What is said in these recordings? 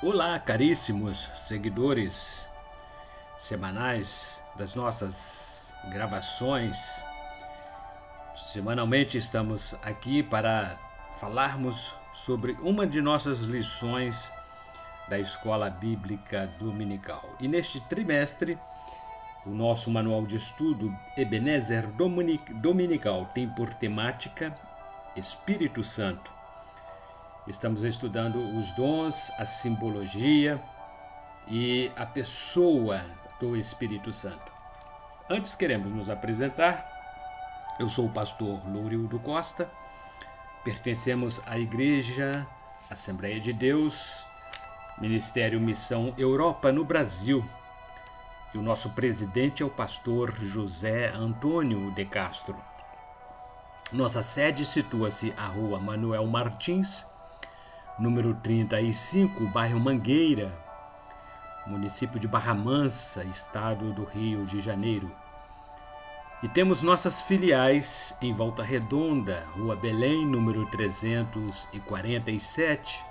Olá, caríssimos seguidores semanais das nossas gravações. Semanalmente estamos aqui para falarmos sobre uma de nossas lições da Escola Bíblica Dominical. E neste trimestre, o nosso manual de estudo Ebenezer Dominical tem por temática Espírito Santo. Estamos estudando os dons, a simbologia e a pessoa do Espírito Santo. Antes queremos nos apresentar. Eu sou o pastor Lourildo Costa, pertencemos à Igreja Assembleia de Deus, Ministério Missão Europa no Brasil. E o nosso presidente é o pastor José Antônio de Castro. Nossa sede situa-se à Rua Manuel Martins, número 35, bairro Mangueira, município de Barra Mansa, estado do Rio de Janeiro. E temos nossas filiais em Volta Redonda, Rua Belém, número 347,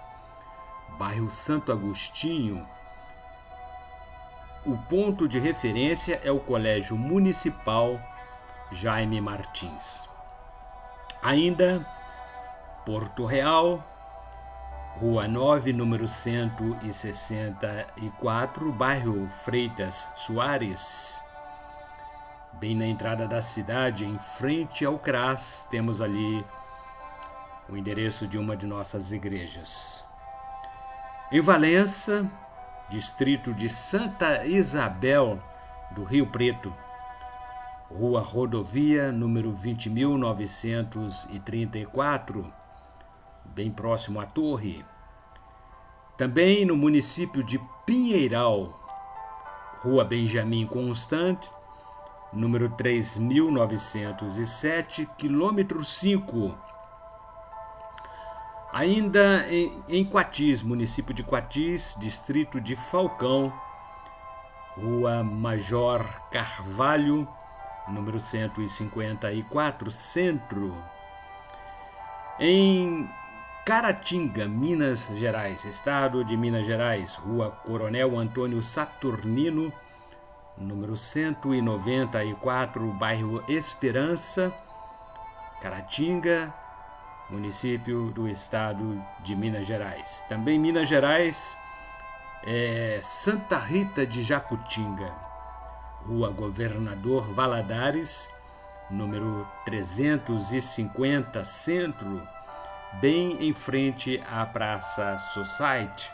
bairro Santo Agostinho. O ponto de referência é o Colégio Municipal Jaime Martins. Ainda Porto Real, Rua 9, número 164, bairro Freitas Soares. Bem na entrada da cidade, em frente ao CRAS, temos ali o endereço de uma de nossas igrejas. Em Valença, distrito de Santa Isabel do Rio Preto, Rua Rodovia, número 20.934, bem próximo à Torre. Também no município de Pinheiral, Rua Benjamin Constant, número 3.907, quilômetro 5. Ainda em Quatis, município de Quatis, distrito de Falcão, Rua Major Carvalho, número 154, Centro. Em Caratinga, Minas Gerais, estado de Minas Gerais, Rua Coronel Antônio Saturnino, número 194, bairro Esperança, Caratinga, município do estado de Minas Gerais. Também Minas Gerais, Santa Rita de Jacutinga, Rua Governador Valadares, número 350, Centro, bem em frente à Praça Society,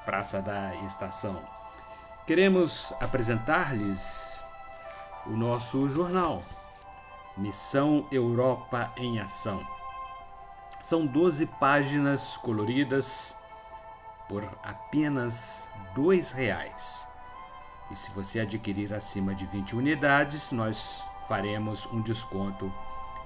Praça da Estação. Queremos apresentar-lhes o nosso jornal, Missão Europa em Ação. São 12 páginas coloridas por apenas R$2. E se você adquirir acima de 20 unidades, nós faremos um desconto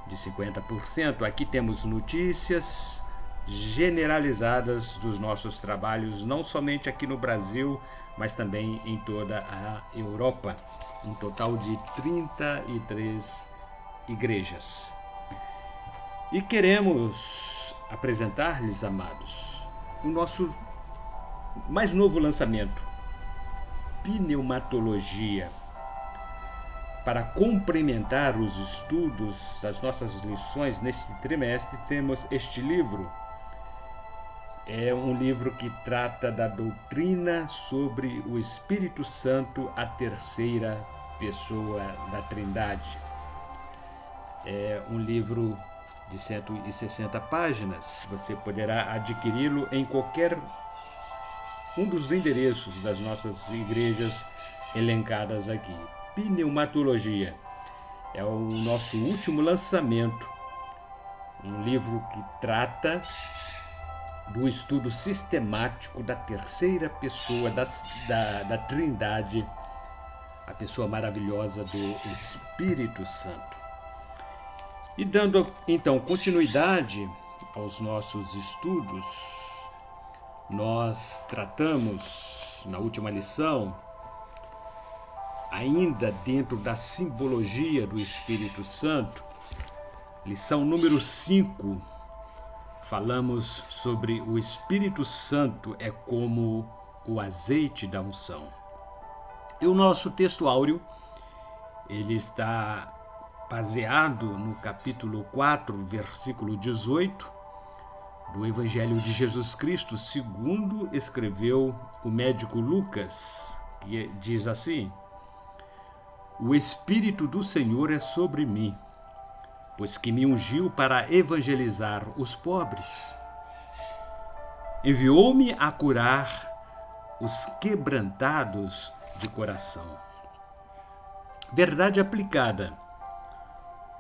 de 50%. Aqui temos notícias generalizadas dos nossos trabalhos, não somente aqui no Brasil, mas também em toda a Europa. Um total de 33 igrejas. E queremos apresentar-lhes, amados, o nosso mais novo lançamento, Pneumatologia. Para complementar os estudos das nossas lições neste trimestre, temos este livro. É um livro que trata da doutrina sobre o Espírito Santo, a terceira pessoa da Trindade. É um livro de 160 páginas. Você poderá adquiri-lo em qualquer um dos endereços das nossas igrejas elencadas aqui. Pneumatologia é o nosso último lançamento, um livro que trata do estudo sistemático da terceira pessoa da Trindade, a pessoa maravilhosa do Espírito Santo. E dando então continuidade aos nossos estudos, nós tratamos na última lição, ainda dentro da simbologia do Espírito Santo, lição número 5, falamos sobre o Espírito Santo é como o azeite da unção. E o nosso texto áureo, ele está baseado no capítulo 4, versículo 18, do Evangelho de Jesus Cristo, segundo escreveu o médico Lucas, que diz assim: O Espírito do Senhor é sobre mim, pois que me ungiu para evangelizar os pobres. Enviou-me a curar os quebrantados de coração. Verdade aplicada.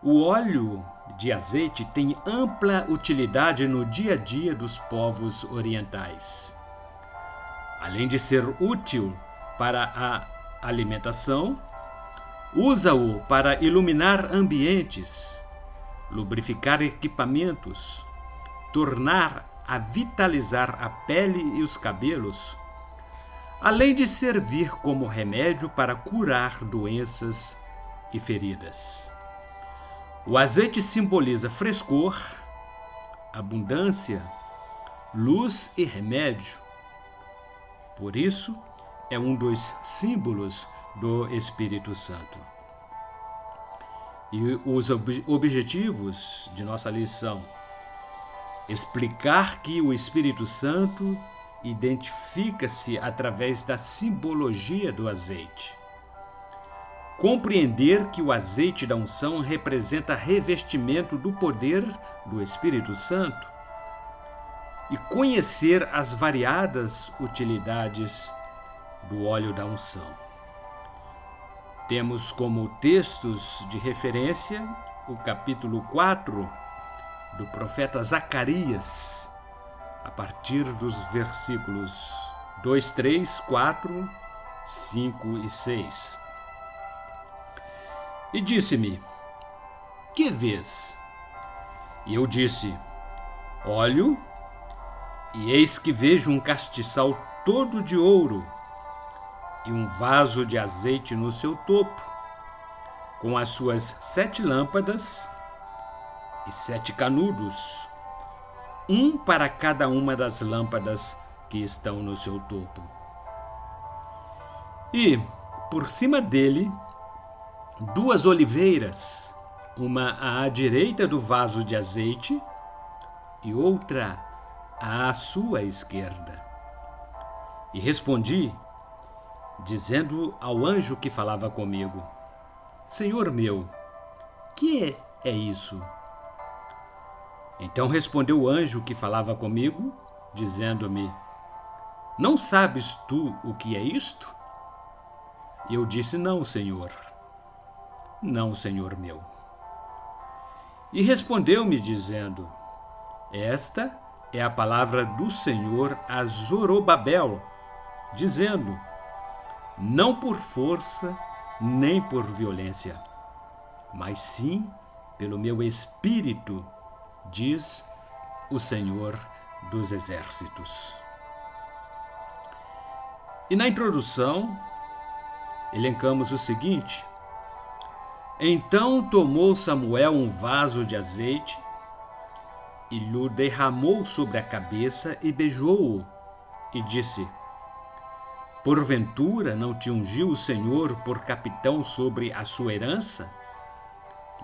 O óleo de azeite tem ampla utilidade no dia a dia dos povos orientais. Além de ser útil para a alimentação, usa-o para iluminar ambientes, lubrificar equipamentos, tornar a vitalizar a pele e os cabelos, além de servir como remédio para curar doenças e feridas. O azeite simboliza frescor, abundância, luz e remédio. Por isso, é um dos símbolos do Espírito Santo. E os objetivos de nossa lição: explicar que o Espírito Santo identifica-se através da simbologia do azeite. Compreender que o azeite da unção representa revestimento do poder do Espírito Santo e conhecer as variadas utilidades do óleo da unção. Temos como textos de referência o capítulo 4 do profeta Zacarias, a partir dos versículos 2, 3, 4, 5 e 6. E disse-me: Que vês? E eu disse: Olho, e eis que vejo um castiçal todo de ouro e um vaso de azeite no seu topo, com as suas 7 lâmpadas e 7 canudos, um para cada uma das lâmpadas que estão no seu topo. E, por cima dele, 2 oliveiras, uma à direita do vaso de azeite e outra à sua esquerda. E respondi, dizendo ao anjo que falava comigo: Senhor meu, que é isso? Então respondeu o anjo que falava comigo, dizendo-me: Não sabes tu o que é isto? E eu disse: Não, Senhor. Não, Senhor meu. E respondeu-me, dizendo: Esta é a palavra do Senhor a Zorobabel, dizendo: Não por força nem por violência, mas sim pelo meu espírito, diz o Senhor dos Exércitos. E na introdução, elencamos o seguinte: Então tomou Samuel um vaso de azeite e lhe derramou sobre a cabeça e beijou-o, e disse: Porventura não te ungiu o Senhor por capitão sobre a sua herança?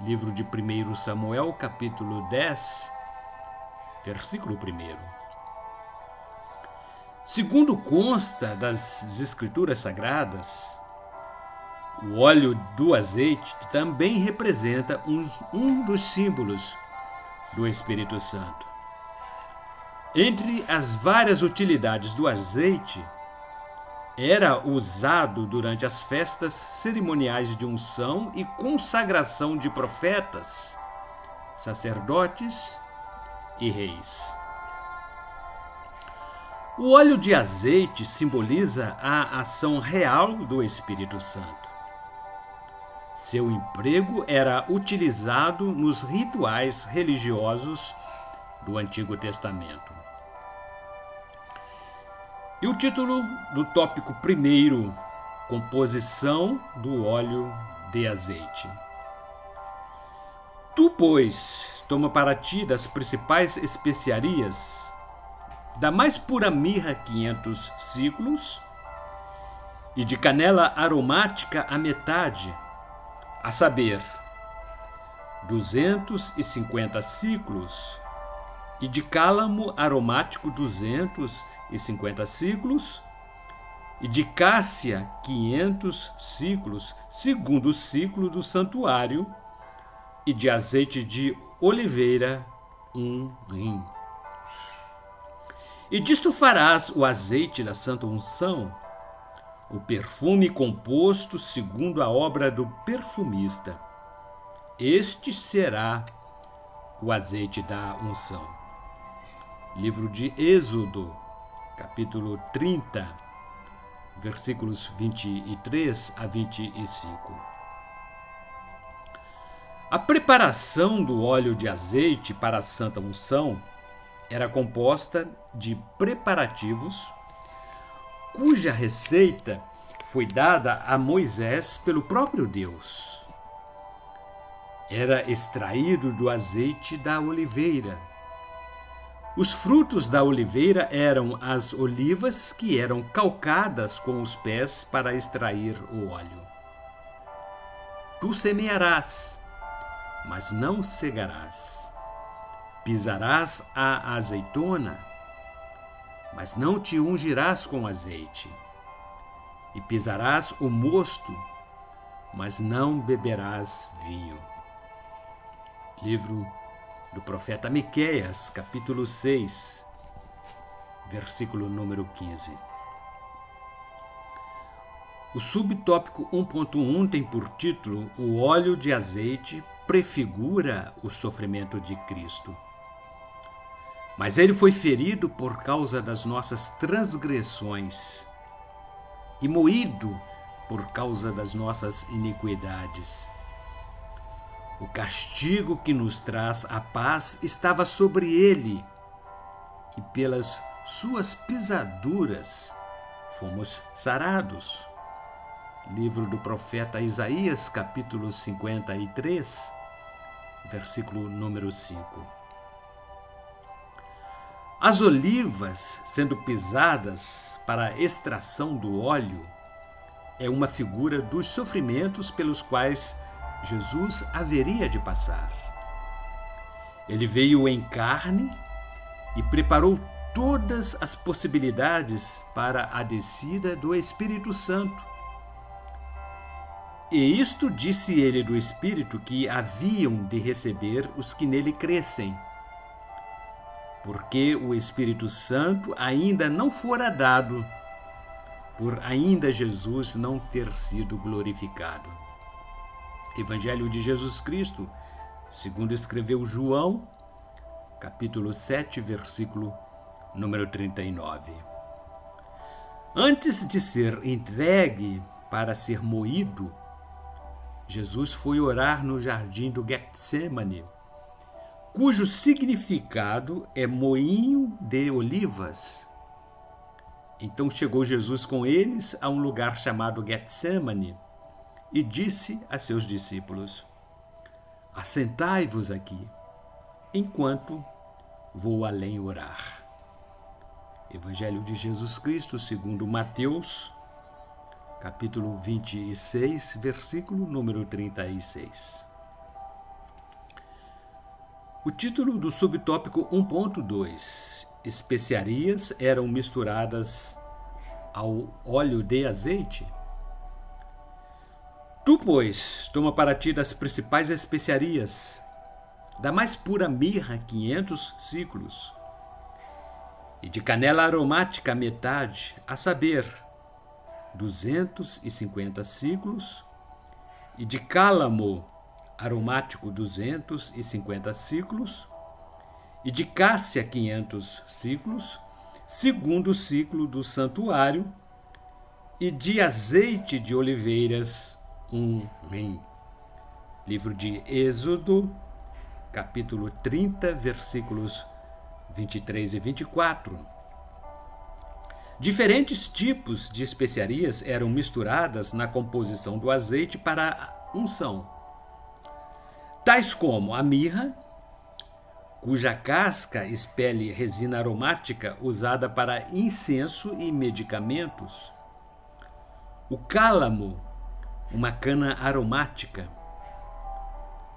Livro de 1 Samuel, capítulo 10, versículo 1. Segundo consta das Escrituras Sagradas, o óleo do azeite também representa um dos símbolos do Espírito Santo. Entre as várias utilidades do azeite, era usado durante as festas cerimoniais de unção e consagração de profetas, sacerdotes e reis. O óleo de azeite simboliza a ação real do Espírito Santo. Seu emprego era utilizado nos rituais religiosos do Antigo Testamento. E o título do tópico 1, composição do óleo de azeite. Tu, pois, toma para ti das principais especiarias da mais pura mirra 500 siclos, e de canela aromática a metade, a saber, 250 siclos, e de cálamo aromático 250 siclos, e de cássia 500 siclos, segundo o ciclo do santuário, e de azeite de oliveira 1 rim. E disto farás o azeite da santa unção, o perfume composto segundo a obra do perfumista. Este será o azeite da unção. Livro de Êxodo, capítulo 30, versículos 23 a 25. A preparação do óleo de azeite para a santa unção era composta de preparativos cuja receita foi dada a Moisés pelo próprio Deus. Era extraído do azeite da oliveira. Os frutos da oliveira eram as olivas que eram calcadas com os pés para extrair o óleo. Tu semearás, mas não cegarás. Pisarás a azeitona, mas não te ungirás com azeite. E pisarás o mosto, mas não beberás vinho. Livro do profeta Miqueias, capítulo 6, versículo número 15. O subtópico 1.1 tem por título: O óleo de azeite prefigura o sofrimento de Cristo. Mas ele foi ferido por causa das nossas transgressões e moído por causa das nossas iniquidades. O castigo que nos traz a paz estava sobre ele, e pelas suas pisaduras fomos sarados. Livro do profeta Isaías, capítulo 53, versículo número 5. As olivas, sendo pisadas para a extração do óleo, é uma figura dos sofrimentos pelos quais Jesus haveria de passar. Ele veio em carne e preparou todas as possibilidades para a descida do Espírito Santo. E isto disse ele do Espírito que haviam de receber os que nele crescem, porque o Espírito Santo ainda não fora dado, por ainda Jesus não ter sido glorificado. Evangelho de Jesus Cristo, segundo escreveu João, capítulo 7, versículo número 39. Antes de ser entregue para ser moído, Jesus foi orar no jardim do Getsemane, cujo significado é moinho de olivas. Então chegou Jesus com eles a um lugar chamado Getsemane e disse a seus discípulos: Assentai-vos aqui, enquanto vou além orar. Evangelho de Jesus Cristo, segundo Mateus, capítulo 26, versículo número 36. O título do subtópico 1.2: Especiarias eram misturadas ao óleo de azeite. Tu, pois, toma para ti das principais especiarias, da mais pura mirra 500 siclos, e de canela aromática a metade, a saber, 250 siclos, e de cálamo aromático 250 siclos, e de cássia 500 siclos, segundo o ciclo do santuário, e de azeite de oliveiras 1 rim. Livro de Êxodo, capítulo 30, versículos 23 e 24. Diferentes tipos de especiarias eram misturadas na composição do azeite para a unção, tais como a mirra, cuja casca expele resina aromática usada para incenso e medicamentos. O cálamo, uma cana aromática.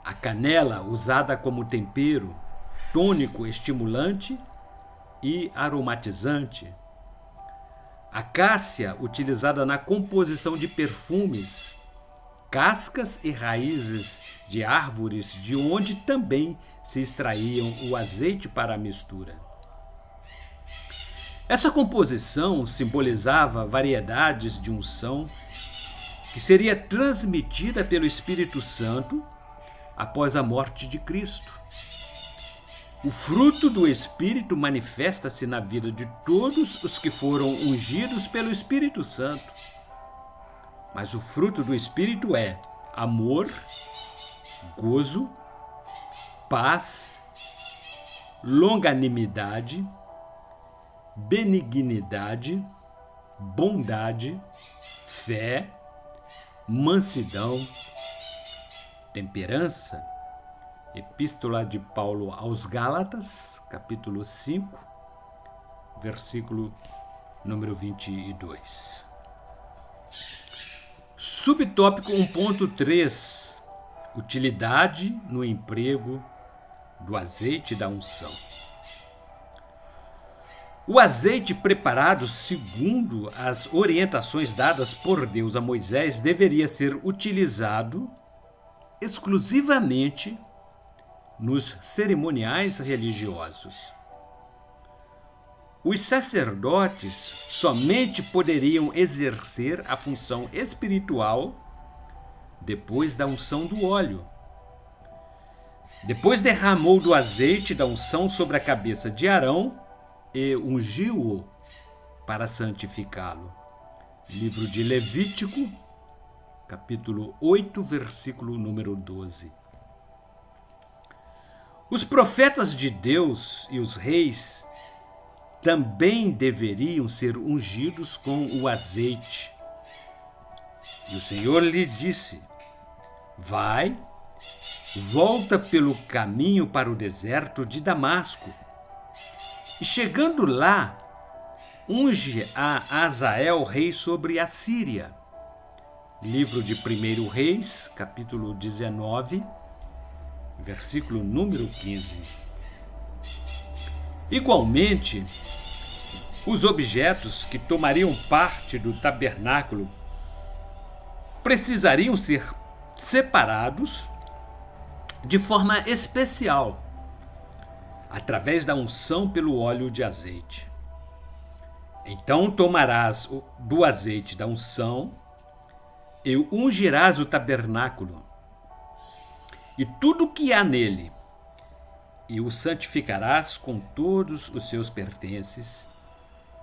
A canela, usada como tempero, tônico, estimulante e aromatizante. A cássia, utilizada na composição de perfumes. Cascas e raízes de árvores, de onde também se extraíam o azeite para a mistura. Essa composição simbolizava variedades de unção que seria transmitida pelo Espírito Santo após a morte de Cristo. O fruto do Espírito manifesta-se na vida de todos os que foram ungidos pelo Espírito Santo. Mas o fruto do Espírito é amor, gozo, paz, longanimidade, benignidade, bondade, fé, mansidão, temperança. Epístola de Paulo aos Gálatas, capítulo 5, versículo número 22. Subtópico 1.3: utilidade no emprego do azeite da unção. O azeite preparado segundo as orientações dadas por Deus a Moisés deveria ser utilizado exclusivamente nos cerimoniais religiosos. Os sacerdotes somente poderiam exercer a função espiritual depois da unção do óleo. Depois derramou do azeite da unção sobre a cabeça de Arão e ungiu-o para santificá-lo. Livro de Levítico, capítulo 8, versículo número 12. Os profetas de Deus e os reis também deveriam ser ungidos com o azeite. E o Senhor lhe disse: vai, volta pelo caminho para o deserto de Damasco, e chegando lá, unge a Azael, rei sobre a Síria. Livro de 1 Reis, capítulo 19, versículo número 15. Igualmente, os objetos que tomariam parte do tabernáculo precisariam ser separados de forma especial, através da unção pelo óleo de azeite. Então tomarás do azeite da unção e ungirás o tabernáculo e tudo o que há nele, e o santificarás com todos os seus pertences,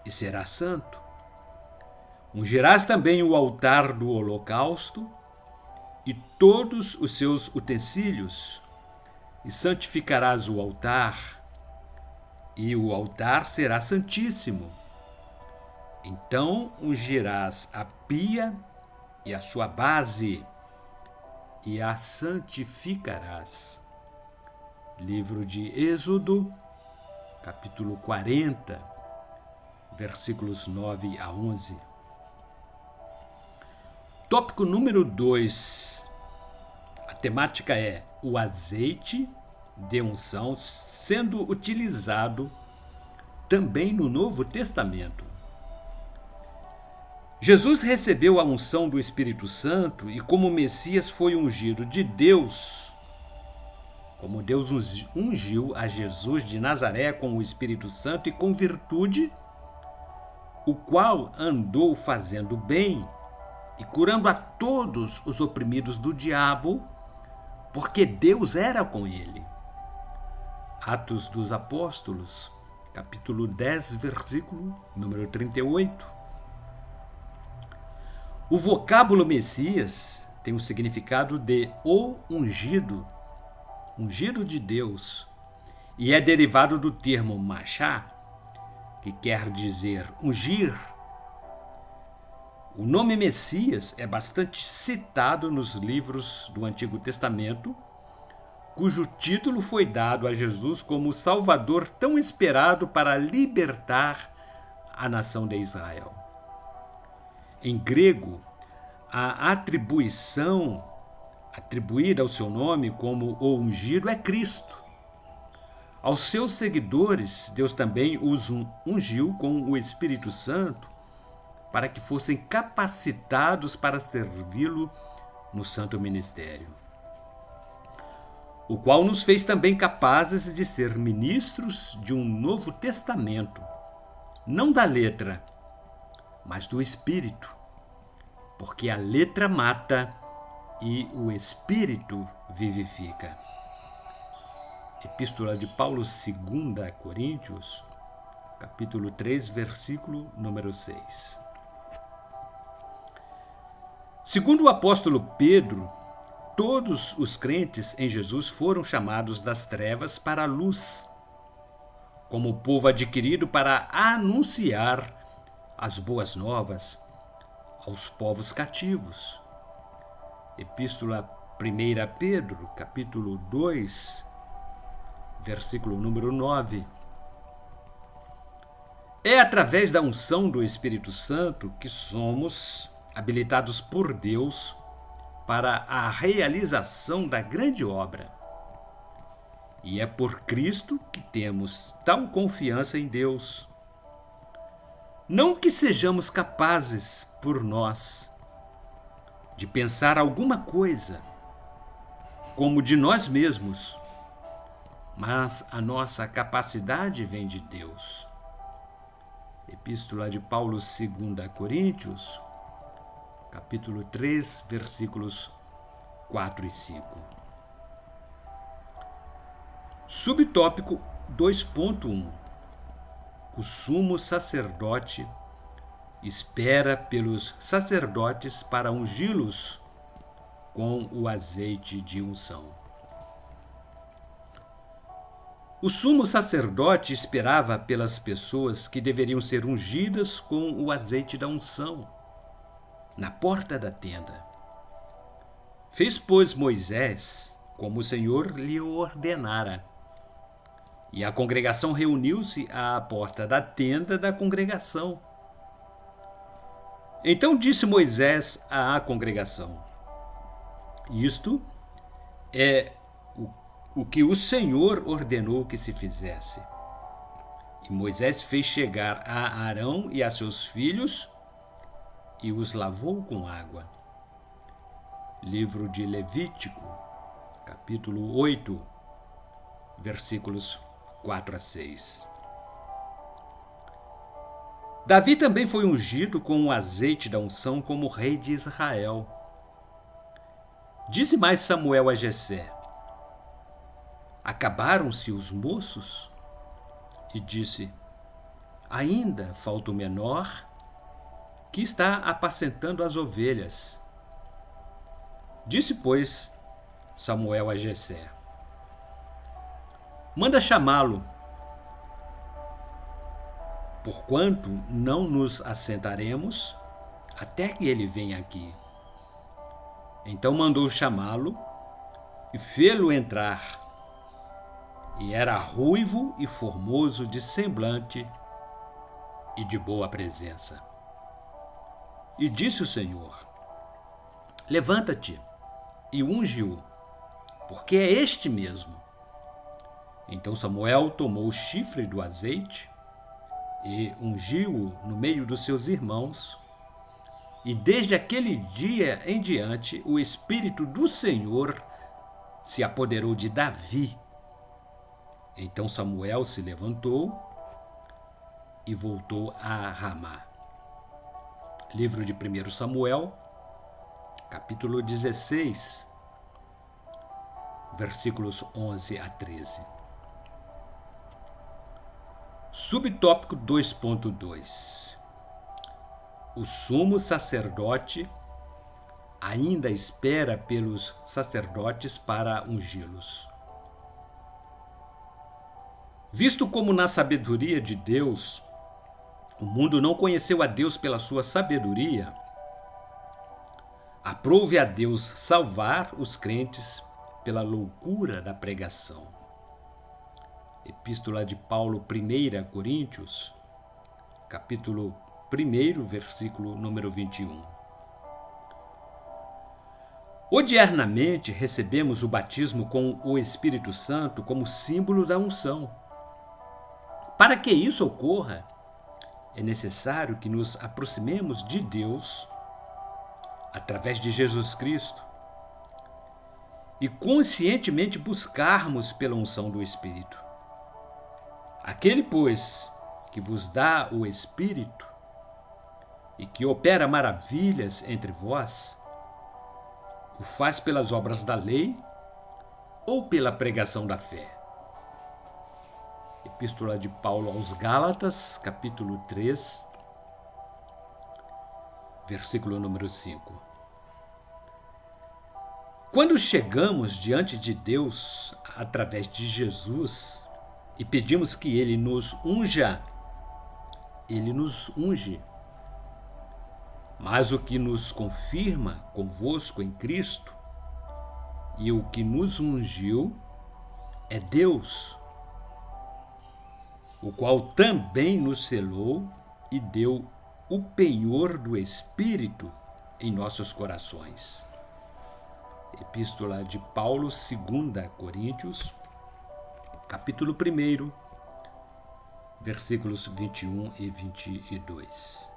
e será santo. Ungirás também o altar do holocausto e todos os seus utensílios, e santificarás o altar, e o altar será santíssimo. Então ungirás a pia e a sua base, e a santificarás. Livro de Êxodo, capítulo 40, versículos 9 a 11. Tópico número 2. A temática é o azeite de unção sendo utilizado também no Novo Testamento. Jesus recebeu a unção do Espírito Santo e, como Messias, foi ungido de Deus. Como Deus ungiu a Jesus de Nazaré com o Espírito Santo e com virtude, o qual andou fazendo bem e curando a todos os oprimidos do diabo, porque Deus era com ele. Atos dos Apóstolos, capítulo 10, versículo número 38. O vocábulo Messias tem o significado de o ungido, ungido de Deus, e é derivado do termo machá, que quer dizer ungir. O nome Messias é bastante citado nos livros do Antigo Testamento, cujo título foi dado a Jesus como o Salvador tão esperado para libertar a nação de Israel. Em grego, a atribuição atribuída ao seu nome como o ungido é Cristo. Aos seus seguidores, Deus também os ungiu com o Espírito Santo para que fossem capacitados para servi-lo no santo ministério, o qual nos fez também capazes de ser ministros de um novo testamento, não da letra, mas do Espírito, porque a letra mata e o Espírito vivifica. Epístola de Paulo 2 Coríntios, capítulo 3, versículo número 6. Segundo o apóstolo Pedro, todos os crentes em Jesus foram chamados das trevas para a luz, como povo adquirido para anunciar as boas novas aos povos cativos. Epístola 1 Pedro, capítulo 2, versículo número 9. É através da unção do Espírito Santo que somos habilitados por Deus para a realização da grande obra. E é por Cristo que temos tal confiança em Deus. Não que sejamos capazes, por nós, de pensar alguma coisa como de nós mesmos, mas a nossa capacidade vem de Deus. Epístola de Paulo 2 Coríntios, capítulo 3, versículos 4 e 5. Subtópico 2.1. O sumo sacerdote espera pelos sacerdotes para ungí-los com o azeite de unção. O sumo sacerdote esperava pelas pessoas que deveriam ser ungidas com o azeite da unção, na porta da tenda. Fez, pois, Moisés como o Senhor lhe ordenara, e a congregação reuniu-se à porta da tenda da congregação. Então disse Moisés à congregação: isto é o que o Senhor ordenou que se fizesse. E Moisés fez chegar a Arão e a seus filhos e os lavou com água. Livro de Levítico, capítulo 8, versículos 4 a 6. Davi também foi ungido com o azeite da unção como rei de Israel. Disse mais Samuel a Jessé: acabaram-se os moços? E disse: ainda falta o menor, que está apacentando as ovelhas. Disse, pois, Samuel a Jessé: manda chamá-lo, porquanto não nos assentaremos até que ele venha aqui. Então mandou chamá-lo e fê-lo entrar. E era ruivo e formoso de semblante e de boa presença. E disse o Senhor: levanta-te e unge-o, porque é este mesmo. Então Samuel tomou o chifre do azeite e ungiu-o no meio dos seus irmãos. E desde aquele dia em diante, o Espírito do Senhor se apoderou de Davi. Então Samuel se levantou e voltou a Ramá. Livro de 1 Samuel, capítulo 16, versículos 11 a 13. Subtópico 2.2. O sumo sacerdote ainda espera pelos sacerdotes para ungí-los. Visto como na sabedoria de Deus, o mundo não conheceu a Deus pela sua sabedoria, aprove a Deus salvar os crentes pela loucura da pregação. Epístola de Paulo, 1 Coríntios, capítulo 1, versículo número 21. Odiernamente recebemos o batismo com o Espírito Santo como símbolo da unção. Para que isso ocorra, é necessário que nos aproximemos de Deus através de Jesus Cristo e conscientemente buscarmos pela unção do Espírito. Aquele, pois, que vos dá o Espírito e que opera maravilhas entre vós, o faz pelas obras da lei ou pela pregação da fé? Epístola de Paulo aos Gálatas, capítulo 3, versículo número 5. Quando chegamos diante de Deus através de Jesus e pedimos que Ele nos unja, Ele nos unge. Mas o que nos confirma convosco em Cristo e o que nos ungiu é Deus, o qual também nos selou e deu o penhor do Espírito em nossos corações. Epístola de Paulo, 2 Coríntios, capítulo 1, versículos 21 e 22.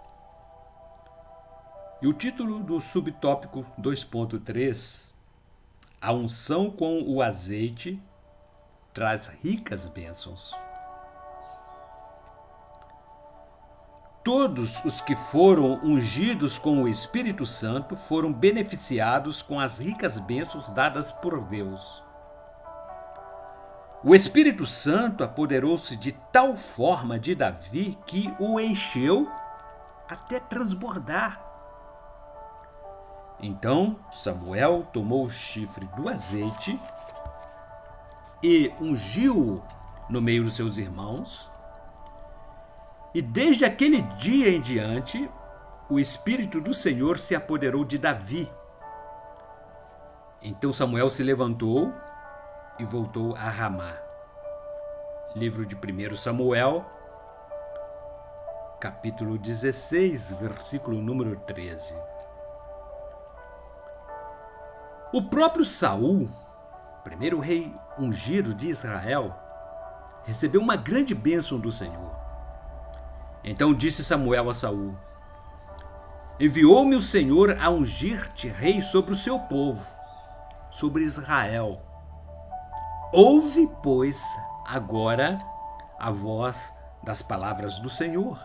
E o título do subtópico 2.3, a unção com o azeite traz ricas bênçãos. Todos os que foram ungidos com o Espírito Santo foram beneficiados com as ricas bênçãos dadas por Deus. O Espírito Santo apoderou-se de tal forma de Davi que o encheu até transbordar. Então Samuel tomou o chifre do azeite e ungiu-o no meio dos seus irmãos. E desde aquele dia em diante, o Espírito do Senhor se apoderou de Davi. Então Samuel se levantou e voltou a Ramá. Livro de 1 Samuel, capítulo 16, versículo número 13. O próprio Saul, primeiro rei ungido de Israel, recebeu uma grande bênção do Senhor. Então disse Samuel a Saul: enviou-me o Senhor a ungir-te rei sobre o seu povo, sobre Israel. Ouve, pois, agora a voz das palavras do Senhor.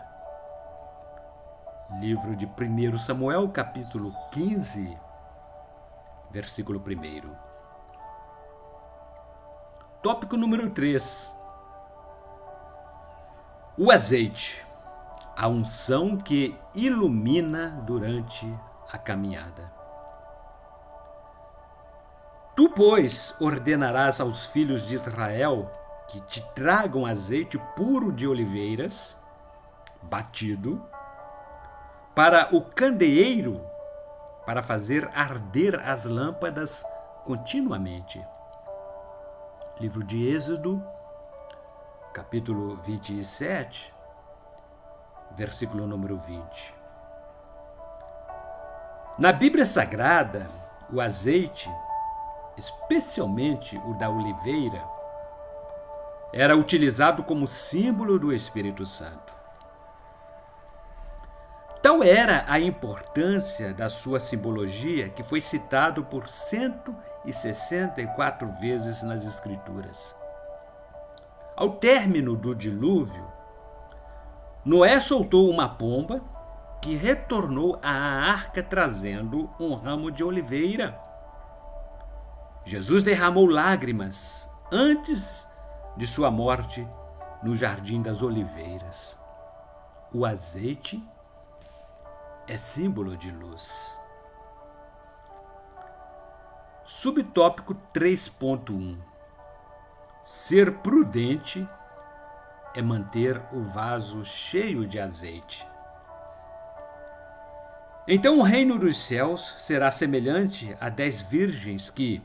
Livro de 1 Samuel, capítulo 15, versículo 1. Tópico número 3. O azeite. A unção que ilumina durante a caminhada. Tu, pois, ordenarás aos filhos de Israel que te tragam azeite puro de oliveiras, batido, para o candeeiro, para fazer arder as lâmpadas continuamente. Livro de Êxodo, capítulo 27, versículo número 20. Na Bíblia Sagrada, o azeite, especialmente o da oliveira, era utilizado como símbolo do Espírito Santo. Tal era a importância da sua simbologia que foi citado por 164 vezes nas Escrituras. Ao término do dilúvio, Noé soltou uma pomba que retornou à arca trazendo um ramo de oliveira. Jesus derramou lágrimas antes de sua morte no Jardim das Oliveiras. O azeite é símbolo de luz. Subtópico 3.1. Ser prudente é manter o vaso cheio de azeite. Então o reino dos céus será semelhante a 10 virgens que,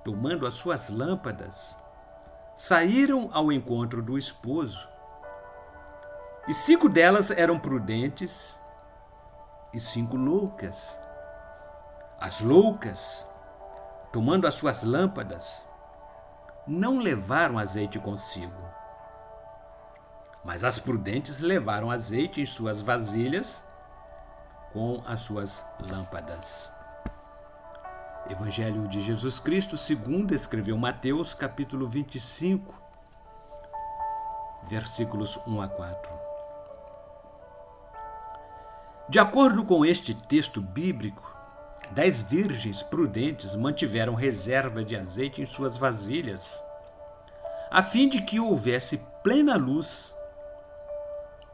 tomando as suas lâmpadas, saíram ao encontro do esposo. E 5 delas eram prudentes e 5 loucas. As loucas, tomando as suas lâmpadas, não levaram azeite consigo. Mas as prudentes levaram azeite em suas vasilhas com as suas lâmpadas. Evangelho de Jesus Cristo, segundo escreveu Mateus, capítulo 25, versículos 1 a 4. De acordo com este texto bíblico, 10 virgens prudentes mantiveram reserva de azeite em suas vasilhas, a fim de que houvesse plena luz.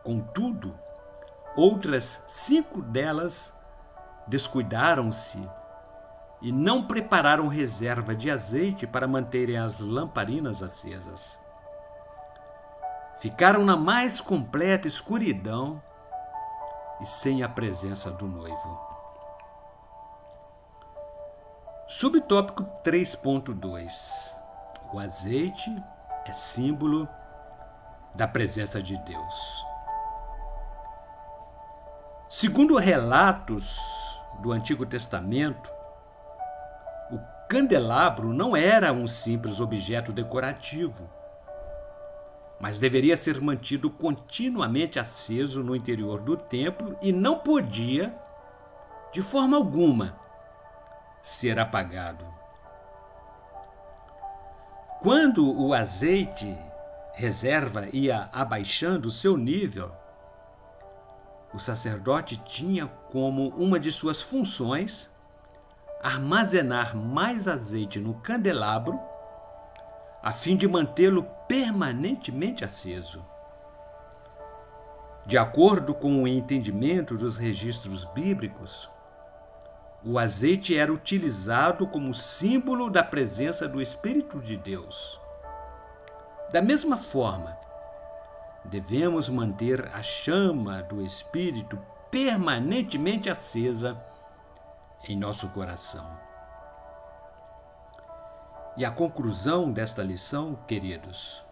Contudo, outras 5 delas descuidaram-se e não prepararam reserva de azeite para manterem as lamparinas acesas. Ficaram na mais completa escuridão e sem a presença do noivo. Subtópico 3.2. O azeite é símbolo da presença de Deus. Segundo relatos do Antigo Testamento, o candelabro não era um simples objeto decorativo, mas deveria ser mantido continuamente aceso no interior do templo e não podia, de forma alguma, ser apagado. Quando o azeite reserva ia abaixando o seu nível, o sacerdote tinha como uma de suas funções armazenar mais azeite no candelabro, a fim de mantê-lo permanentemente aceso. De acordo com o entendimento dos registros bíblicos, o azeite era utilizado como símbolo da presença do Espírito de Deus. Da mesma forma, devemos manter a chama do Espírito permanentemente acesa em nosso coração. E a conclusão desta lição, queridos,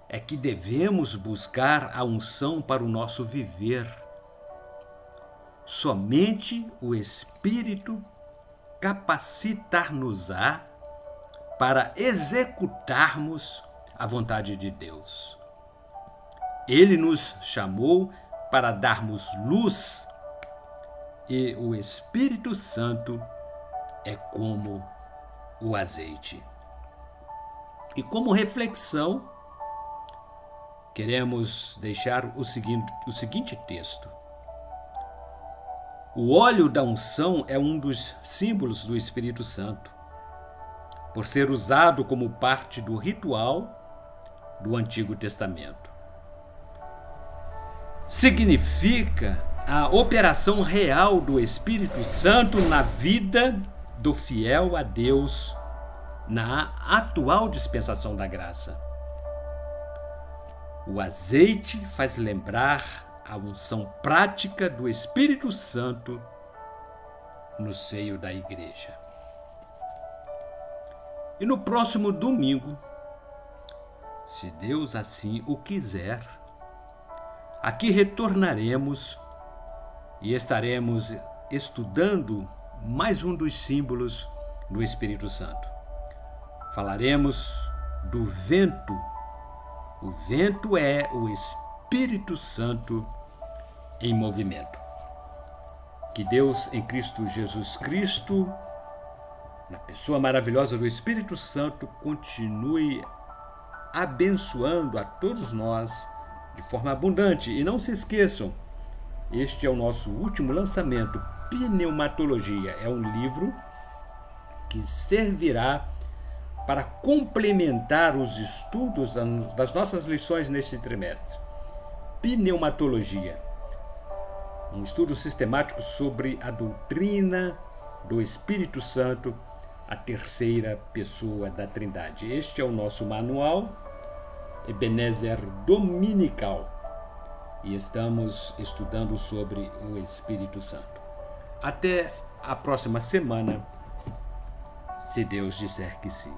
é que devemos buscar a unção para o nosso viver. Somente o Espírito capacitar-nos-á para executarmos a vontade de Deus. Ele nos chamou para darmos luz e o Espírito Santo é como o azeite. E como reflexão, queremos deixar o seguinte texto. O óleo da unção é um dos símbolos do Espírito Santo, por ser usado como parte do ritual do Antigo Testamento. Significa a operação real do Espírito Santo na vida do fiel a Deus na atual dispensação da graça. O azeite faz lembrar a unção prática do Espírito Santo no seio da igreja. E no próximo domingo, se Deus assim o quiser, aqui retornaremos e estaremos estudando mais um dos símbolos do Espírito Santo. Falaremos do vento. O vento é o Espírito Santo em movimento. Que Deus em Cristo Jesus Cristo, na pessoa maravilhosa do Espírito Santo, continue abençoando a todos nós de forma abundante. E não se esqueçam, este é o nosso último lançamento, Pneumatologia. É um livro que servirá para complementar os estudos das nossas lições neste trimestre. Pneumatologia, um estudo sistemático sobre a doutrina do Espírito Santo, a terceira pessoa da Trindade. Este é o nosso manual Ebenezer Dominical e estamos estudando sobre o Espírito Santo. Até a próxima semana, se Deus disser que sim.